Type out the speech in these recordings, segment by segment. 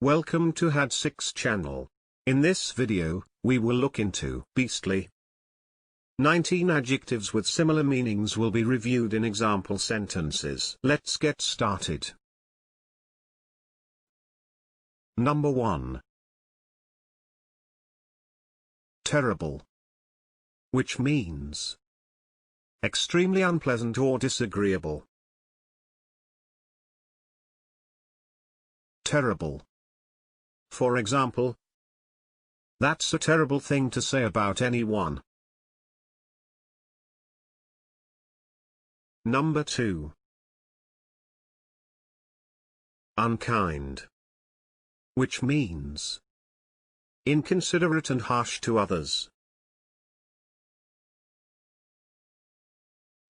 Welcome to Had6 channel. In this video, we will look into beastly. 19 adjectives with similar meanings will be reviewed in example sentences. Let's get started. Number 1. Terrible. Which means extremely unpleasant or disagreeable. Terrible. For example, that's a terrible thing to say about anyone. Number 2. Unkind. Which means inconsiderate and harsh to others.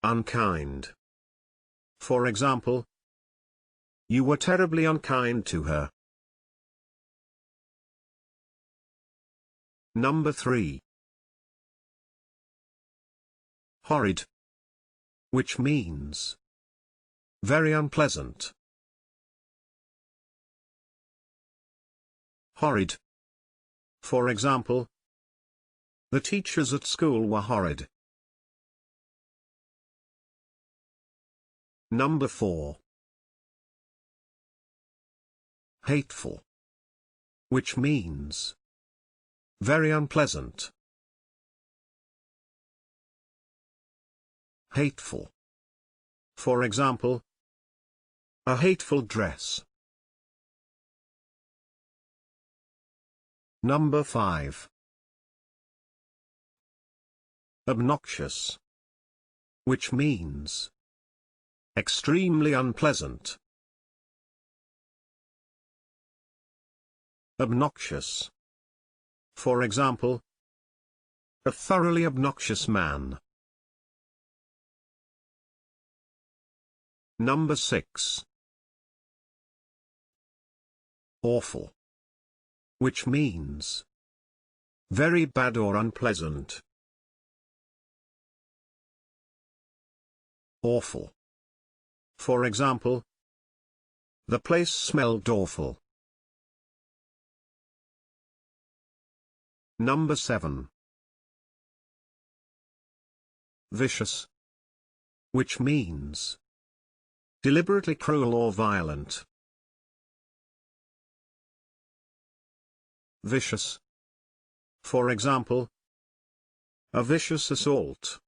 Unkind. For example, you were terribly unkind to her. Number 3. Horrid. Which means very unpleasant. Horrid. For example, the teachers at school were horrid. Number 4. Hateful. Which means very unpleasant. Hateful. For example, a hateful dress. Number 5. Obnoxious. Which means extremely unpleasant. Obnoxious. For example, a thoroughly obnoxious man. Number 6. Awful. Which means very bad or unpleasant. Awful. For example, the place smelled awful. Number 7. Vicious. Which means deliberately cruel or violent. Vicious. For example, a vicious assault.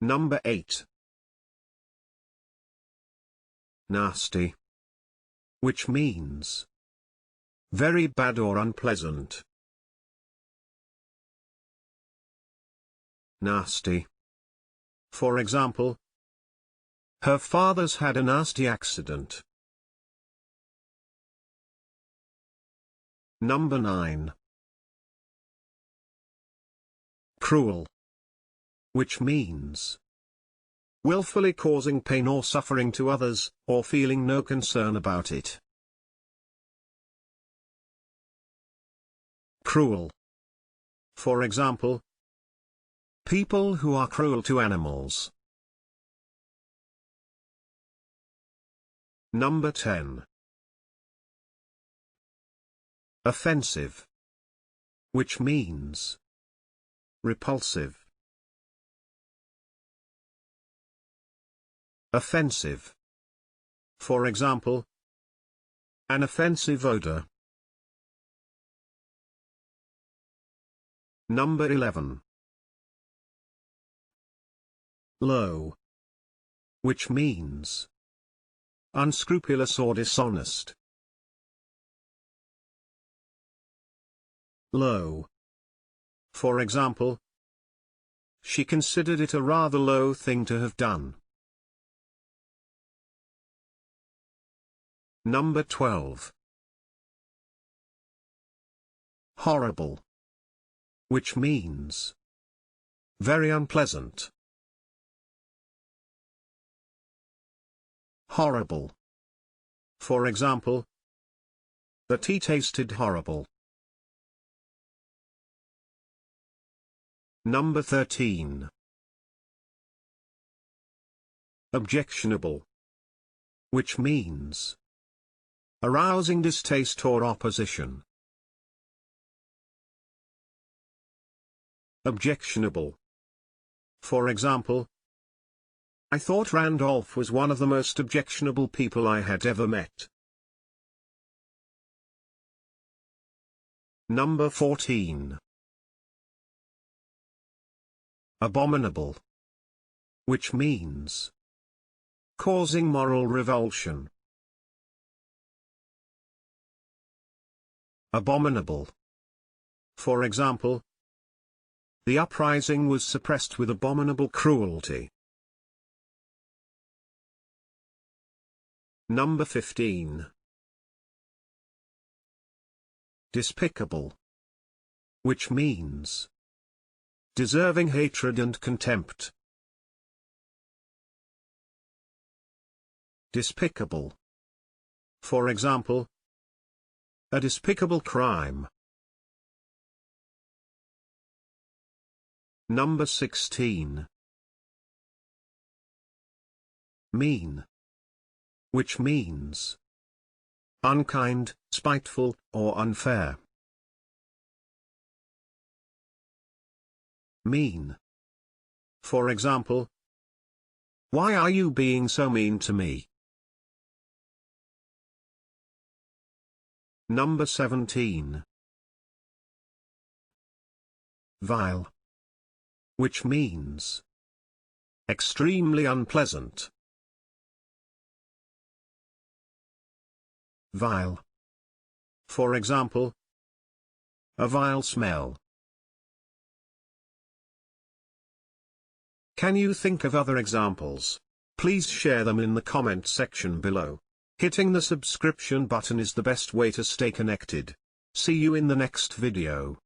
Number 8. Nasty. Which means very bad or unpleasant. Nasty. For example, her father's had a nasty accident. Number 9. Cruel. Which means willfully causing pain or suffering to others, or feeling no concern about it. Cruel. For example, people who are cruel to animals. Number 10. Offensive. Which means repulsive. Offensive. For example, an offensive odor. Number 11. Low. Which means unscrupulous or dishonest. Low. For example, she considered it a rather low thing to have done. Number 12. Horrible. Which means very unpleasant. Horrible. For example, the tea tasted horrible. Number 13. Objectionable. which means arousing distaste or opposition. Objectionable. For example, I thought Randolph was one of the most objectionable people I had ever met. Number 14. Abominable, which means causing moral revulsion. Abominable. For example, the uprising was suppressed with abominable cruelty. Number 15. Despicable, which means deserving hatred and contempt. Despicable. For example, a despicable crime. Number 16. Mean, which means unkind, spiteful, or unfair. Mean. For example, why are you being so mean to me? Number 17. Vile, which means extremely unpleasant. Vile. For example, a vile smell. Can you think of other examples? Please share them in the comment section below. Hitting the subscription button is the best way to stay connected. See you in the next video.